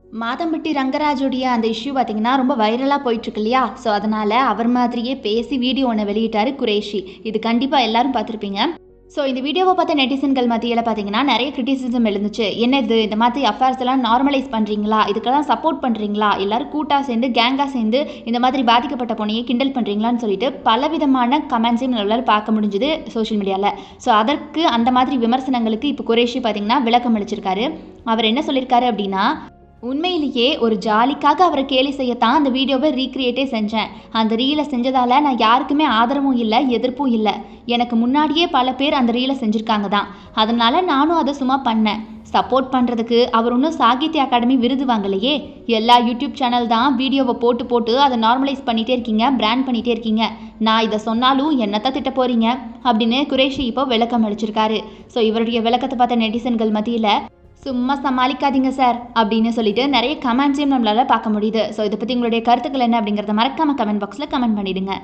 மாதம்பட்டி ரங்கராஜுடைய அந்த இஷ்யூ பார்த்தீங்கன்னா ரொம்ப வைரலாக போயிட்டுருக்கு இல்லையா? ஸோ அதனால் அவர் மாதிரியே பேசி வீடியோ ஒன்று வெளியிட்டார் குரேஷி. இது கண்டிப்பாக எல்லாரும் பார்த்துருப்பீங்க. ஸோ இந்த வீடியோவை பார்த்த நெட்டிசன்கள் மத்தியில் பார்த்தீங்கன்னா நிறைய கிரிட்டிசிசம் எழுந்துச்சு. என்னது இந்த மாதிரி அஃபேர்ஸ் எல்லாம் நார்மலைஸ் பண்ணுறீங்களா? இதுக்கெல்லாம் சப்போர்ட் பண்ணுறீங்களா? எல்லாரும் கூட்டாக சேர்ந்து கேங்காக சேர்ந்து இந்த மாதிரி பாதிக்கப்பட்ட பொண்ணையை கிண்டல் பண்ணுறீங்களான்னு சொல்லிட்டு பலவிதமான கமெண்ட்ஸையும் நம்மளால் பார்க்க முடிஞ்சுது சோஷியல் மீடியாவில். ஸோ அதற்கு அந்த மாதிரி விமர்சனங்களுக்கு இப்போ குரேஷி பார்த்தீங்கன்னா விளக்கம் அளிச்சிருக்காரு. அவர் என்ன சொல்லியிருக்காரு அப்படின்னா, உண்மையிலேயே ஒரு ஜாலிக்காக அவரை கேலி செய்யத்தான் அந்த வீடியோவை ரீக்ரியேட்டே செஞ்சேன். அந்த ரீலை செஞ்சதால் நான் யாருக்குமே ஆதரவும் இல்லை, எதிர்ப்பும் இல்லை. எனக்கு முன்னாடியே பல பேர் அந்த ரீலை செஞ்சுருக்காங்க தான். அதனால் நானும் அதை சும்மா பண்ணேன். சப்போர்ட் பண்ணுறதுக்கு அவர் ஒன்றும் சாகித்ய அகாடமி விருது வாங்கலையே. எல்லா யூடியூப் சேனல் தான் வீடியோவை போட்டு போட்டு அதை நார்மலைஸ் பண்ணிகிட்டே இருக்கீங்க, பிராண்ட் பண்ணிகிட்டே இருக்கீங்க. நான் இதை சொன்னாலும் என்னத்தான் திட்ட போகிறீங்க அப்படின்னு குரேஷி இப்போ விளக்கம் அளிச்சிருக்காரு. ஸோ இவருடைய விளக்கத்தை பார்த்த நெட்டிசன்கள் மத்தியில் சும்மா சமாளிக்காதீங்க சார் அப்படின்னு சொல்லிட்டு நிறைய கமெண்ட்ஸையும் நம்மளால் பார்க்க முடியுது. ஸோ இதை பற்றி உங்களுடைய கருத்துக்கள் என்ன அப்படிங்கிறத மறக்காமல் கமெண்ட் பாக்ஸில் கமெண்ட் பண்ணிவிடுங்க.